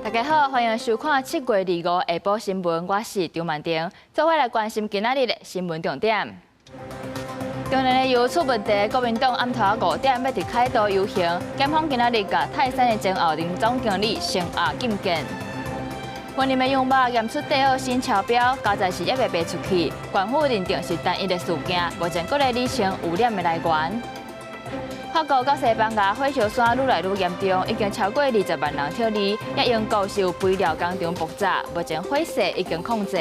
大家好，歡迎收看7月25下晡新聞，我是張曼婷，做伙來關心今仔日的新聞重點。中年的油出問題，國民黨暗頭5點要佇凱道遊行，檢方今仔日甲泰山的前後任總經理成亞禁見。雲林的羊肉驗出第2新超標，加在是還未賣出去，縣府認定是單一的事件，目前閣在釐清污染的來源。法國到西班牙火燒山愈來愈嚴重，已經超過20萬人跳離，也因構受肥料工廠爆炸，目前火勢已經控制。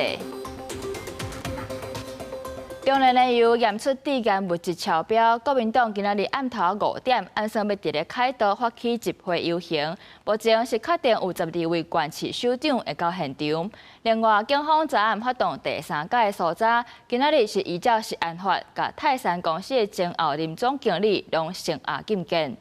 中年的油驗出低干物質超標，國民黨今仔日暗頭5點，按算要佇咧凱道發起集會遊行，目前是確定有12位縣市首長會到現場。另外，警方昨暗發動第3屆的搜查，今仔日是依照食安法，甲泰山公司的前後任總經理攏成亞禁見。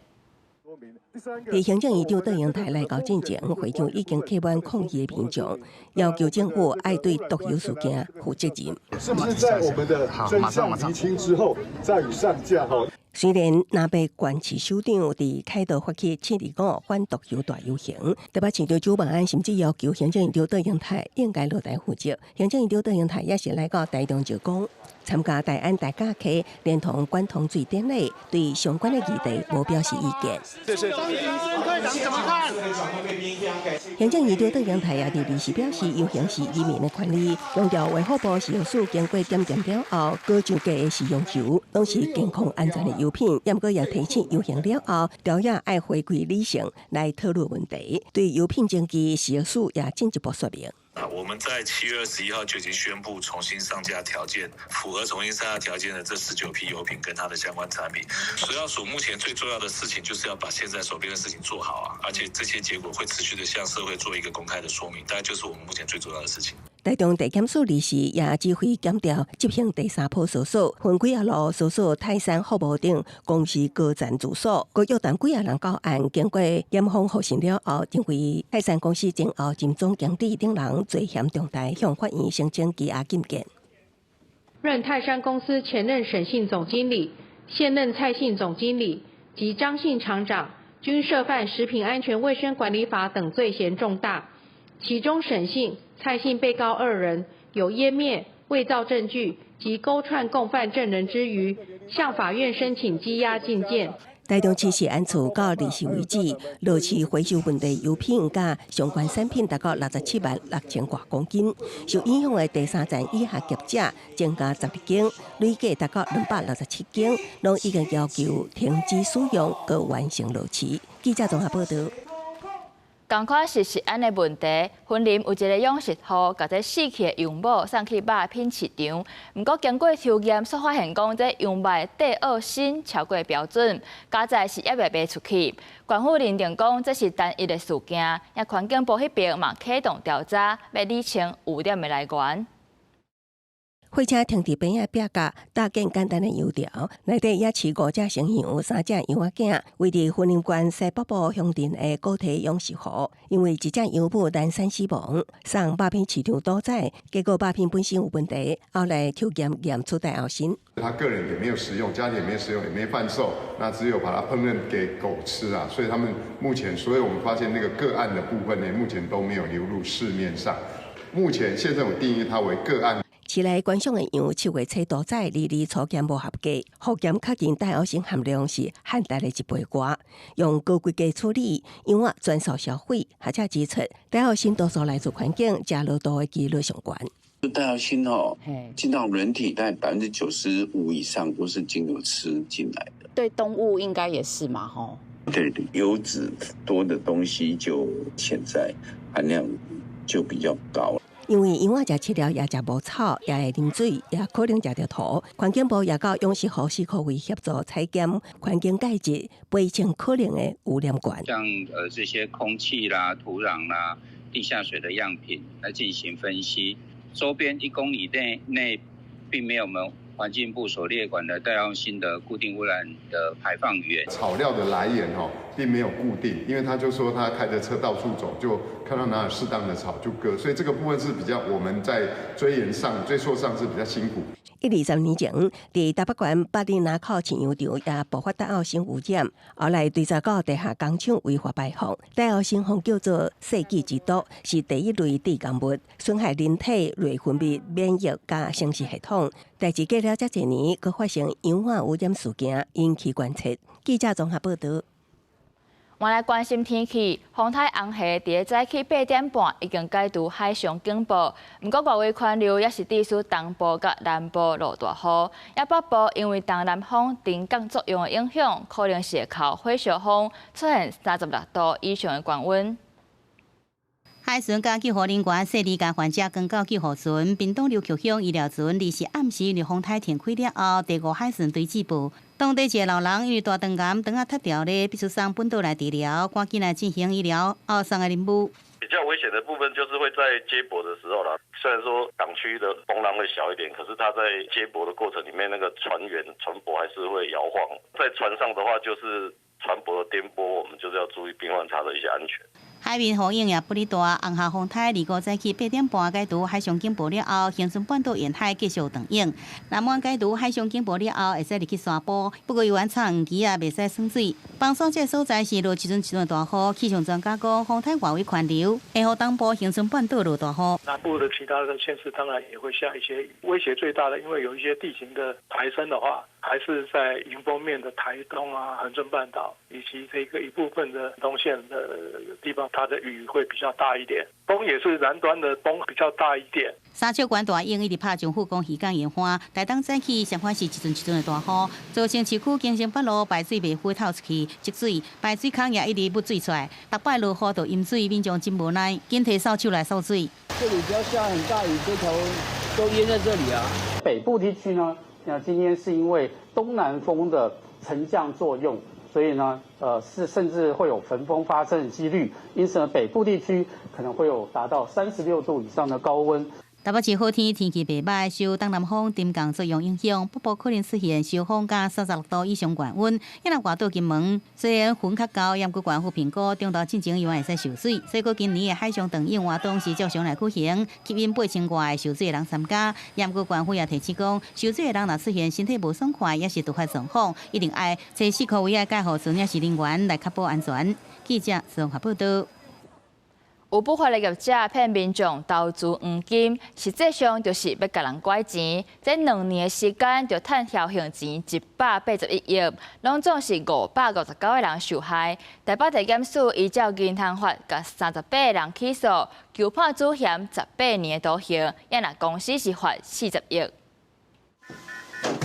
在行政院長鄧英台來到進前，會場已經客滿抗議的民眾，要求政府愛對毒油事件負責任。是不是在我們的真相釐清之後再予上架？雖然南北縣市首長佇凱道發起725反毒油大遊行，台北市長朱萬安甚至要求行政院長鄧英台應該落台負責。行政院長鄧英台也是來到台中就講，參加大安大甲溪連同關同水典禮，對相關的議題無表示意見。謝謝。會長怎麼看？行政院長鄧英台也佇離席表示，遊行是人民的權利，強調衛福部食藥署經過檢驗了後，高上架的食用油攏是健康安全的油品，也過也提醒遊行了後，朝野愛回歸理性來討論問題。對油品證據，食藥署也進一步說明。我們在7月21號就已經宣布重新上架條件，符合重新上架條件的這19批油品跟它的相關產品。食藥署目前最重要的事情就是要把現在手邊的事情做好啊，而且這些結果會持續的向社會做一個公開的說明，大概就是我們目前最重要的事情。台中地檢署理事也指揮檢調執行第3波搜索，分幾啊路搜索泰山服務等公司高層住所，各約談幾啊人到案，經過檢方核實了後，認為泰山公司前後任總經理等人罪嫌重大，向法院申請羈押禁見。任泰山公司前任沈姓總經理、現任蔡姓總經理及張姓廠長，均涉犯食品安全衛生管理法等罪嫌重大。其中沈姓、蔡姓被告2人有湮滅、偽造證據及勾串共犯證人之虞，向法院申請羈押禁見。台中市食安處到離席為止，落市回收問題油品甲相關產品達到67萬6千多公斤，受影響的第3站以下業者增加12間，累計達到267間，攏已經要求停止使用，佮完成落市。記者綜合報道。同款是食安的問題，雲林有一個養殖戶，把這死去的羊母送去肉品市場。不過經過抽驗，所發現講這羊肉的第2新超過標準，加在是還未賣出去。縣府認定講這是單一的事件，也環境部迄邊嘛啟動調查，要釐清污染的來源。貨車停佇邊仔壁角，搭建簡單的油條，內底也飼5隻成羊、3隻羊仔囝，位佇雲林縣西北部鄉鎮的高體養殖戶，因為一隻羊母難產死亡，送肉品市場屠宰，結果肉品本身有問題，後來抽驗驗出第2新。他個人也沒有食用，家裡也沒有食用，也沒販售，那只有把它烹飪給狗吃啊。所以他們目前，所以我們發現那個個案的部分呢，目前都沒有流入市面上。目前縣政府定義它為個案。市內觀賞的羊7月初屠宰，2初檢無合格，複檢確認第2新含量是漢大的1倍高，用高規格處理，羊仔全數銷毀。學者指出，第2新多數來自環境，加熱度的幾率上懸。第2新進到人體，大概95%以上都是經由吃進來的。對動物應該也是嘛，吼。對，油脂多的東西就潛在含量就比較高。因為羊仔食飼料也食無草，也會啉水，也可能食到土。環境部也到養殖戶4個位協助採檢環境介質，釐清可能的污染源。像這些空氣啦、土壤啦、地下水的樣品來進行分析，周邊1公里內並沒有環境部所列管的代號性的固定污染的排放源。草料的來源並沒有固定，因為他就說他開着車到處走，就看到哪有適當的草就割，所以這個部分是比較我們在追溯上是比較辛苦。120年前，佇台北縣八里南口飼養場也爆發大澳性污染，後來對查到地下工廠違法排放，大澳性風叫做世紀之毒，是第一類致癌物，損害人體內分泌、免疫加生殖系統。代誌過了這幾年，佫發生氧化污染事件，引起關切。記者綜合報道。我來關心天氣，風台紅霞佇早起8點半已經解除海上警報，不過外圍環流也是致使東部甲南部落大雨，也北部因為東南風陣降作用的影響，可能是會靠火燒風出現36度以上的高溫。海巡甲救護人員細緻甲患者趕到救護船，屏東琉球鄉醫療船日時暗時因為風台停開了後，第5海巡隊止步。當地一個老人因為大腸癌腸仔塌掉咧，必須送本島來治療，趕緊來進行醫療。送的任務。比較危險的部分就是會在接駁的時候啦。雖然說港區的風浪會小一點，可是它在接駁的過程裡面，那個船舶還是會搖晃。在船上的話，就是船舶的顛簸，我們就是要注意病患查的一些安全。海面雨影也不哩大，紅霞風台25早起8點半解除海上警報了後，恆春半島沿海繼續長影。南灣解除海上警報了後，會使入去山坡，不過遊玩場園區也袂使耍水。放送這所在是落一陣大雨，氣象專家講風台外圍環流，會予東部恆春半島落大雨。南部的其他的縣市當然也會下一些雨，威脅最大的，因為有一些地形的抬升的話，還是在迎風面的台東啊、恆春半島以及這個一部分的東線的地方。它的雨會比較大一點，風也是南端的風比較大一點。三笑關大英一直拍上富公魚港煙花，台東早起相反是一陣的大雨，造成市區京城北路排水袂會透出去，積水排水孔也一直不水出來，逐擺落雨就淹水，民眾真無奈，緊提掃帚來掃水。這裡只要下很大雨，這條都淹在這裡啊。北部地區呢，那今天是因為東南風的沉降作用。所以呢，甚至會有焚風發生的幾率，因此呢，北部地區可能會有達到36度以上的高溫。台北市好天，天氣袂歹，受東南風陣降作用影響，北部可能出現小風加36度以上高溫。一若外島金門，雖然雲較高，也閣懸浮評估，中島進前永遠會使受水。所以，今年的海上長影活動是照常來舉行，吸引8000外受水的人參加。也閣縣府也提醒講，受水的人若出現身體無爽快，也是突發狀況，一定愛找適可為的介護船也是人員來確保安全。記者綜合報道。有不法的業者騙民眾投資黃金，實際上就是要甲人拐錢。這2年的時間就賺僥倖錢181億，攏總是559個人受害。台北地檢署依照銀行法，甲38個人起訴，求判主嫌18年的徒刑，也若公司是罰40億。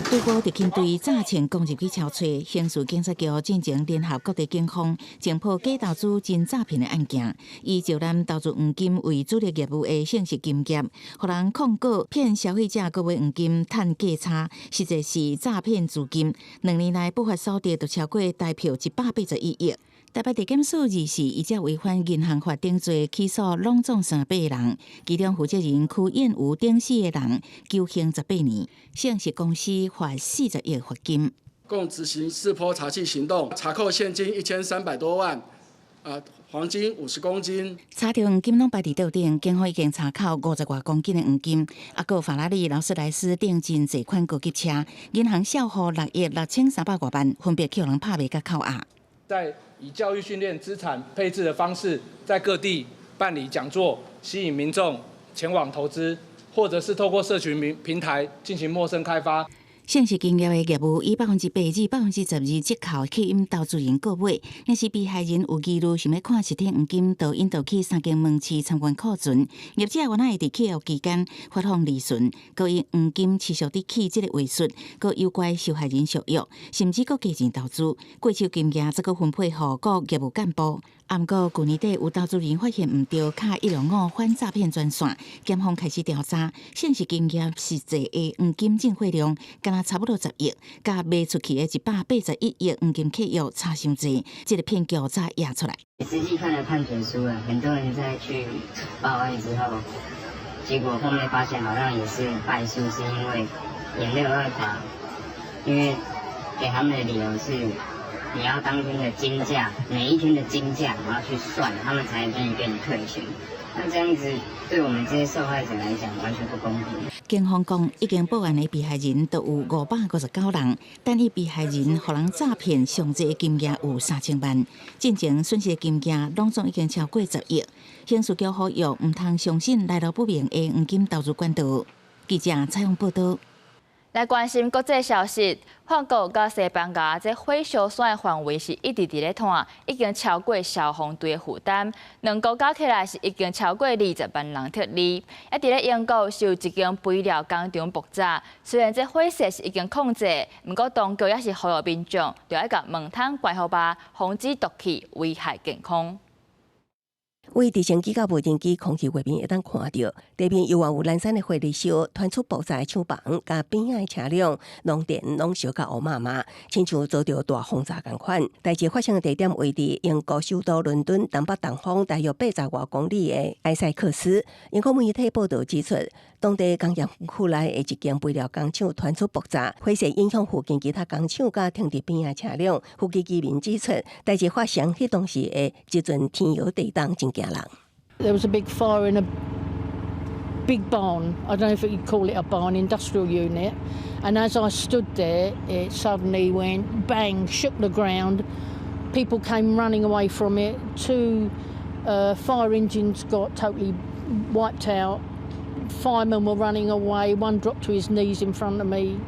對過特勤隊早前攻入去敲碎，刑事警察局進前聯合各地警方偵破假投資真詐騙的案件，以招攬投資黃金為主力業務的姓氏金業，予人控告騙消費者購買黃金賺價差，實際是詐騙資金。2年來不法所得就超過台票181億。台北地檢署日時依照違反銀行法定罪起訴，攏總38個人，其中負責人區燕吳等4個人，求刑18年，姓氏公司罰40億罰金。共執行4波查緝行動，查扣現金1300多萬，黃金50公斤。查到黃金攏擺佇桌頂，警方已經查扣50多公斤的黃金，還有法拉利、勞斯萊斯等真儕款高級車，銀行銷貨6億6300多萬，分別叫人拍賣甲扣押。在以教育訓練、資產配置的方式，在各地辦理講座，吸引民眾前往投資，或者是透過社群平台進行陌生開發。姓氏金業的業務以8%至12%折扣吸引投資人購買，若是被害人有疑慮想要看實體黃金，就引導去3間門市參觀庫存。業者原來會佇契約期間發放利潤，佮以黃金持續佇起這個話術，佮誘拐受害人續約，甚至佮加錢投資。過手金額則佮分配予各業務幹部。不過去年底有投資人發現唔對，卡105反詐騙專線，檢方開始調查，姓氏金業實際的黃金進貨量，敢若差不多10億，甲賣出去的181億黃金契約差傷濟，這個騙局才壓出來。實際看了判決書了，很多人在去報案之後，結果後面發現好像也是敗訴，是因為也沒有辦法，因為給他們的理由是，你要當天的金價，每一天的金價，然後去算，他們才願意給你退錢。那這樣子對我們這些受害者來講完全不公平。警方講，已經報案的被害人都有559人，但伊被害人互人詐騙上濟的金額有3000萬，進前損失的金額攏總已經超過10億。刑事局呼籲唔通相信來路不明的黃金投資管道。記者採訪報道。來關心國際消息，法國甲西班牙這火燒山的範圍是一直咧探，已經超過消防隊的負擔。兩國加起來是已經超過20萬人撤離。一直咧英國是有一間肥料工廠爆炸，雖然這火勢是已經控制，不過當局也是呼籲民眾要愛甲門窗關好吧，防止毒氣危害健康。為直升機甲無人機空氣畫面會當看到，地面由有藍山的火力燒，傳出爆炸的廠房，甲邊仔的車輛、農田攏燒甲烏麻麻，親像遭到大轟炸共款。代志發生的地點位佇英國首都倫敦東北東方大約80多公里的埃塞克斯。英國媒體報道指出，當地工業區內的一間肥料工廠傳出爆炸，火勢影響附近其他工廠甲停佇邊仔車輛。附近居民指出，代志發生迄當時的一陣天搖地動，真驚人。There was a big fire in a big barn. I don't know if you'd call it a barn, industrial unit. And as I stood there, it suddenly went bang, shook the ground. People came running away from it. Two fire engines got totally wiped out. Firemen were running away. One dropped to his knees in front of me.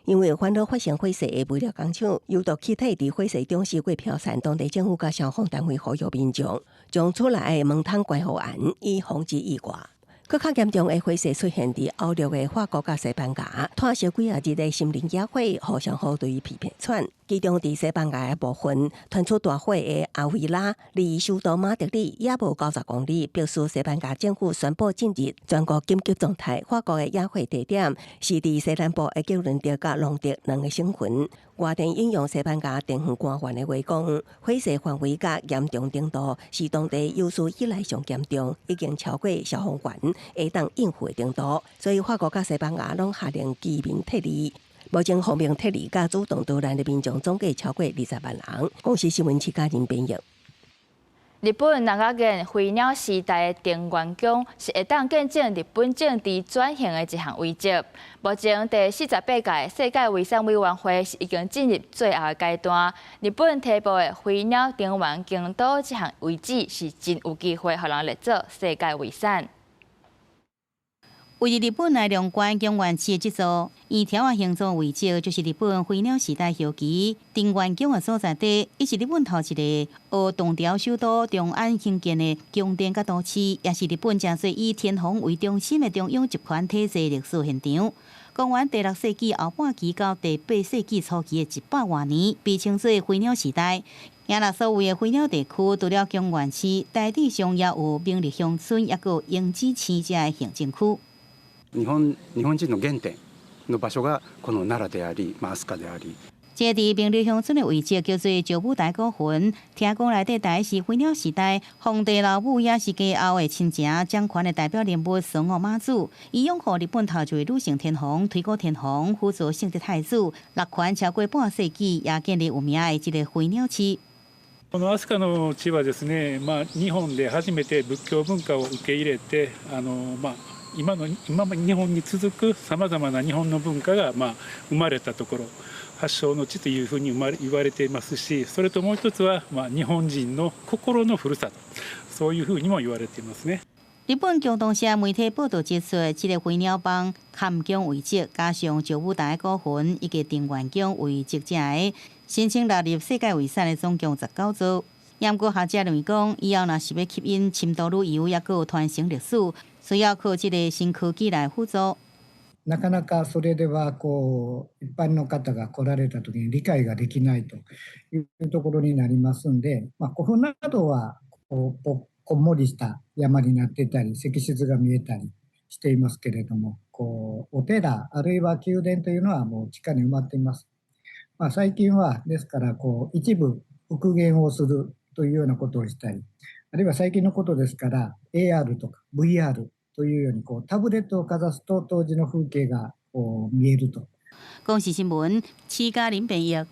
因為煩惱發生火勢的肥料工廠，有毒氣體佇火勢中四過飄散，當地政府甲消防單位呼籲民眾將厝內的門窗關好嚴，以防止意外。更較嚴重的火勢出現佇歐陸的法國甲西班牙，拖燒幾日的森林野火，互相互對皮片喘。其中佇西班牙的部分傳出大火的阿維拉，離首都馬德里也無90公里，表示西班牙政府宣布進入全國緊急狀態。法國的野火地點是佇西南部的吉倫特甲隆迪兩個省份。外電引用西班牙電信官員的話講，火勢範圍甲嚴重程度是當地有史以來上嚴重，已經超過消防員會當應付的程度，所以法國甲西班牙攏下令居民撤離。目前方面撤離甲主動逃難的民眾總計超過20萬人。公視新聞七家人編譯。日本那個間飛鳥時代的電源宮是會當見證日本政治轉型的一項遺跡。目前第48屆世界遺產委員會是已經進入最後的階段。日本提報的飛鳥電源京都這項遺址是真有機會讓人列作世界遺產。位於日本奈良縣京原市的這座圓條啊形狀遺跡，就是日本飛鳥時代後期電源宮的所在地，伊是日本頭一個學唐朝首都長安興建的宮殿甲都市，也是日本真濟以天皇為中心的中央集權體制歷史現場。公元第6世紀後半期到第8世紀初期的100多年，被稱作飛鳥時代。也若所謂的飛鳥地區，除了京原市，大致上也有明日鄉村，也有英之市這的行政區。日本人の原點の場所がこの奈良であり、飛鳥であり。這個明日鄉村的遺跡叫做石舞台古墳，聽講內底大概是飛鳥時代皇帝老母也是家後的親戚掌權的代表人物孫悟媽祖，伊擁護日本頭一位女性天皇推古天皇，輔佐聖德太子，立權超過半世紀，也建立有名的這個飛鳥市。この飛鳥の地はですね、日本で初めて仏教文化を受け入れて、今日本に続くさまざまな日本の文化が生まれたところ、発祥の地というふうに言われていますし、それともう一つは日本人の心のふるさと、そういうふうにも言われていますね。日本共同社媒體報道指出，這個飛鳥幫坎宮遺跡加上石舞台古墳以及電源宮遺跡這個申請納入世界遺產的總共19座。不過學者認為講，以後若是要吸引深度旅遊，也閣有傳承歷史，需要靠這個新科技來輔助。なかなかそれでは一般の方が来られた時に理解ができないというところになりますんで、古墳などはこんもりした山になってたり、石室が見えたりしていますけれども、お寺あるいは宮殿というのはもう地下に埋まっています。最近はですから一部復元をするというようなことをしたり、あるいは最近のことですから AR とか VR というようにタブレットをかざすと当時の風景が見えると公視新聞市嘉林編譯。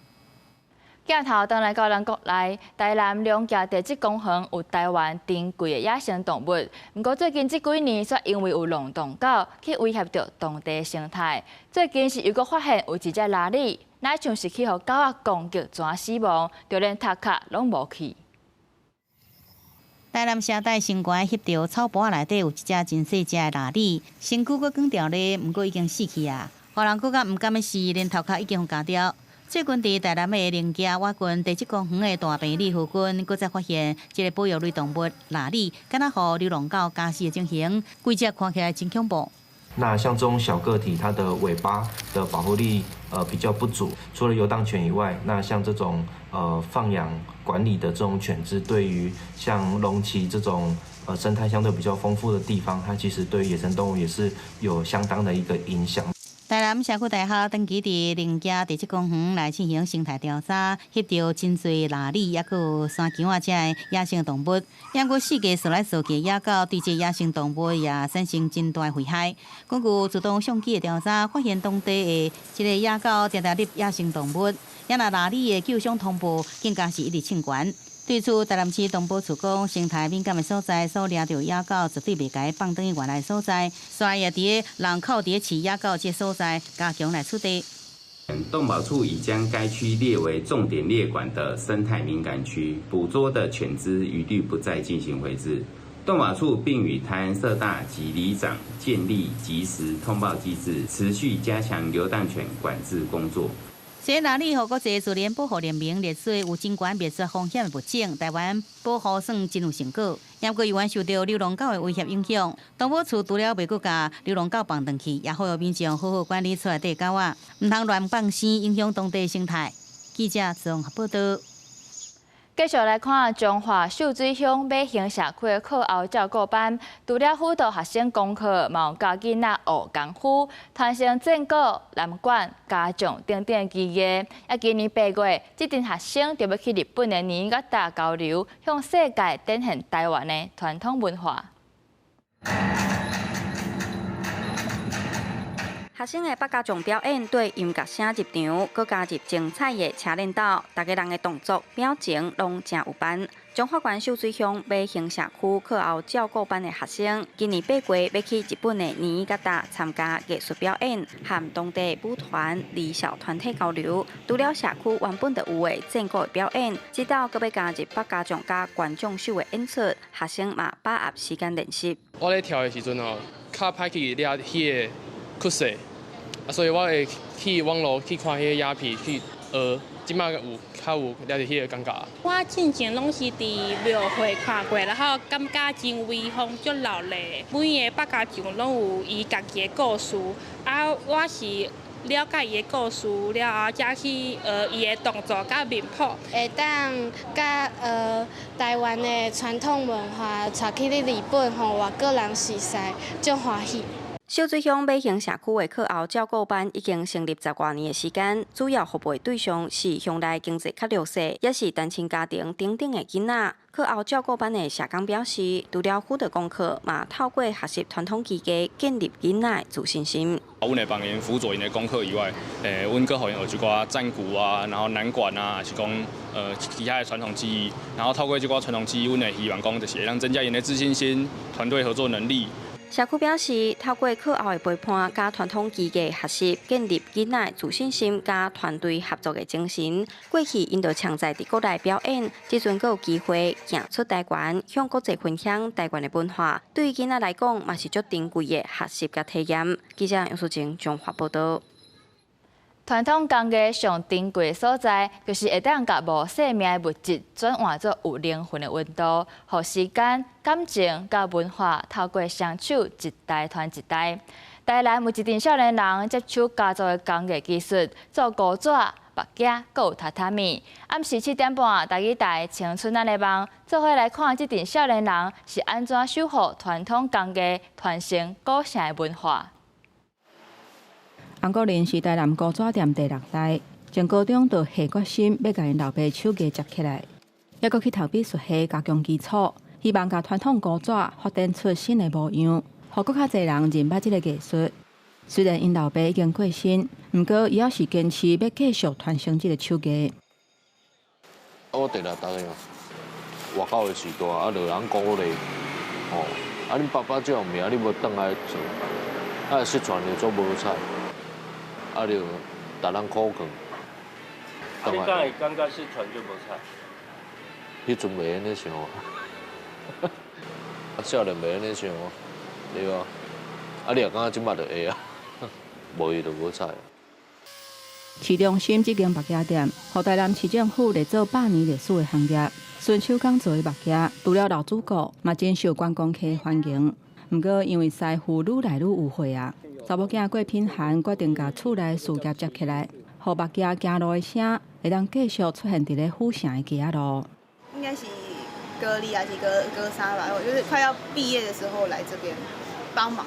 鏡頭轉來到咱國內，台南兩家地質公園有台灣珍貴的野生動物，不過最近這幾年卻因為有龍洞狗去威脅到當地生態。最近是又閣發現有一隻拉里，乃像是去互狗仔攻擊全死亡，就連頭殼攏無去。台南社大新館翕到草坡內底有一隻真細隻的拉里，身軀閣光條咧，不過已經死去啊！互人閣較唔甘的是，連頭殼已經割掉。最近佇台南的林家瓦郡地質公園的大坪里附近，閣再發現一個保育類動物拉里，敢若互流浪狗咬死的情形，規隻看起來真恐怖。那像這種小個體，它的尾巴的保護力比較不足。除了遊蕩犬以外，那像這種放養管理的這種犬隻，對於像龍崎這種生態相對比較豐富的地方，它其實對野生動物也是有相當的一個影響。台南社區大學長期佇林家地質公園來進行生態調查，翕到真濟拉里，也有山羌仔這的野生動物。因過世界數來數去，野狗對這野生動物也產生真大危害。根據自動相機的調查，發現當地的這個野狗常常獵野生動物，也那拉里的救傷通報更加是一直稱懸。對此，台南市動保處講，生態敏感的所在所掠到野狗，絕對袂該放轉去原來所在，所以也佇人口佇飼野狗這所在加強來處理。動保處已將該區列為重點列管的生態敏感區，捕捉的犬隻一律不再進行回飼。動保處並與台南社大及里長建立及時通報機制，持續加強流浪犬管制工作。這拉里和國際自然保護聯盟列出有真懸滅絕風險的物種，台灣保護算真有成果。也過由於受到流浪狗的威脅影響，動保處除了袂閣甲流浪狗放轉去，也呼籲民眾好好管理厝內底狗仔，唔通亂放生，影響當地生態。記者綜合報道。繼續來看彰化秀水鄉美興社區的課後照顧班，除了輔導學生功課，嘛有教囡仔學功夫、傳承戰果、南管、家長等等技藝。今年8月，這群學生就要去日本的尼加達交流，向世界展現台灣的傳統文化。學生的百家將表演對音樂聲入場，佮加入精彩的車輪島，大家人的動作表情攏真有班。彰化縣秀水鄉美興社區課後照顧班的學生，今年8月要去日本的尼加達參加藝術表演，和當地舞團、離校團體交流。除了社區原本就有的戰果的表演，直到佮要加入百家將加觀眾秀的演出，學生嘛把握時間練習。我咧跳的時陣哦，較歹去抓迄個曲勢。所以我會去網絡去看迄個影片去學，即馬有較有了解迄個感覺。我之前攏是佇廟會看過，然後感覺真威風，足熱鬧。每個百家將攏有伊家己的故事，我是了解伊的故事了後，才去伊的動作甲面譜。會當甲台灣的傳統文化帶去咧日本，互外國人熟悉，足歡喜。秀水鄉美興社區的課後照顧班已經成立10多年的時間，主要服務的對象是鄉內經濟較弱勢，也是單親家庭等等的囡仔。課後照顧班的社工表示，除了輔導功課，嘛透過學習傳統技藝，建立囡仔自信心。阮會幫因輔助因的功課以外，阮閣互因學一寡戰鼓啊，然後南管啊，還是講其他的傳統技藝。然後透過這寡傳統技藝，阮會希望講就是會讓增加因的自信心、團隊合作能力。社區表示，透過課後的陪伴加傳統技藝學習，建立囡仔自信心加團隊合作的精神。過去因就常在國內表演，這陣閣有機會行出台灣，向國際分享台灣的文化。對於囡仔來講，嘛是足珍貴的學習甲體驗。記者楊淑靜綜合報道。傳統工藝上珍貴的所在，就是會當甲無生命的物質轉換做有靈魂的溫度，互時間、感情甲文化透過雙手一代傳一代。台南有一群少年人接觸家族的工藝技術，做古紙、木屐，閣有榻榻米。暗時7點半，台語台《青春咱的夢》做伙來看這群少年人是安怎守護傳統工藝，傳承古城的文化。洪國林是台南古紙店第6代，從高中就下決心要甲因老爸手藝接起來，也閣去投筆術系加強基礎，希望甲傳統古紙發展出新的模樣，互閣較儕人認捌這個藝術。雖然因老爸已經過身，不過伊還是堅持要繼續傳承這個手藝。我第日逐個外口的時代，啊，就人鼓勵，哦，啊，恁爸爸這樣命，你無轉來做，啊，失傳就做無彩，啊，就逐人苦勸。你敢會感覺失傳就無彩？迄陣袂安尼想，少年袂安尼想，對啊，啊，你也感覺即馬就會啊，無伊就無彩。市中心這間木屐店，和台南市政府立做100年歷史的行業，順手工做的木屐，除了老主顧，嘛真受觀光客歡迎。不過因為師傅愈來愈有歲啊，查某囝郭品涵決定把厝內事業接起來，讓木屐行路的聲會當繼續出現在咧府城的街路。應該是隔離還是隔3吧，我就是快要畢業的時候來這邊幫忙。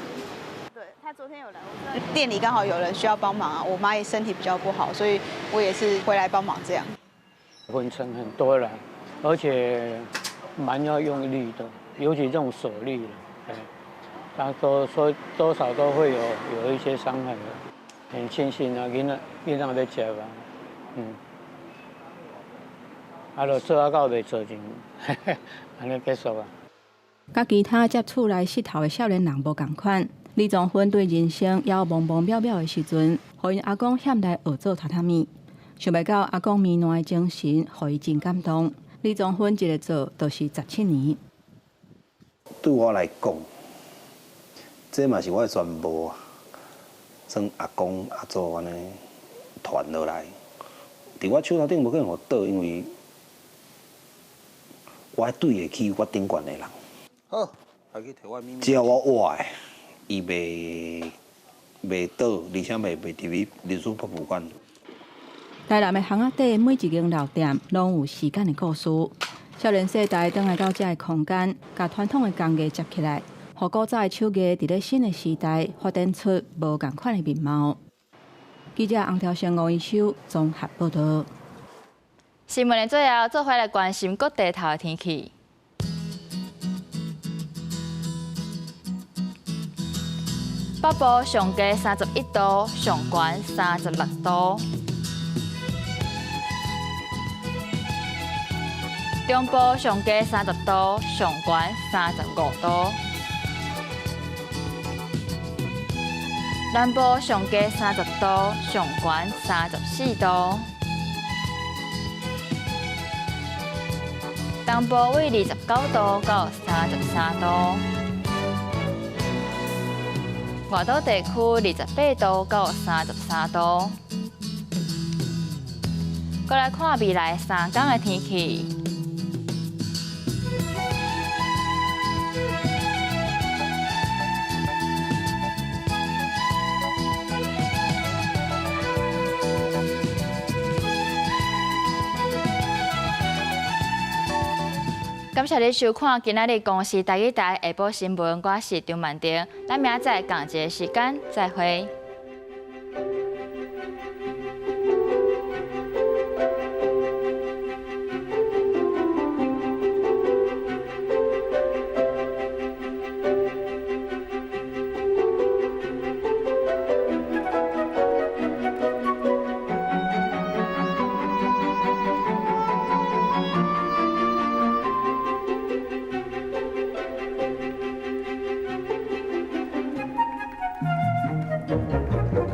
對，他昨天有來，我店裡剛好有人需要幫忙啊。我媽也身體比較不好，所以我也是回來幫忙這樣。分成很多人，而且蠻要用力的，尤其這種手力的，他說多少都會有一些傷害的。很慶幸啊，囡仔在吃吧，啊，就做到袂做陣，安尼結束啊。甲其他接厝內石頭的少年人無共款，李宗芬對人生也有懵懵渺渺的時陣，互因阿公險來學做榻榻米，想袂到阿公綿軟的精神，互伊真感動。李宗芬一個做就是17年。對我來講，這嘛是我的全部啊！算阿公阿祖安尼傳落來，佇我手頭頂無可能互倒，因為我愛對得起我頂懸的人。好，只要我活的，伊袂倒，而且袂佇歷史博物館。台南的巷仔底每一間老店，攏有時間的故事。少年世代轉來到這個空間，把傳統的工藝接起來，讓古早的手藝佇咧新的時代發展出無同款的面貌。記者洪條生、吳一修綜合報道。新聞的最後，做回來關心各地頭的天氣。北部上低31度，上懸36度；中部上低30度，上懸35度；南部上低30度，上懸34度；東部為29度到33度。外島地區28度到33度。再來看未來3天的天氣。感謝你收看今仔日公視台語台下晡新聞，我是張曼婷，咱明仔載同一個時間再會。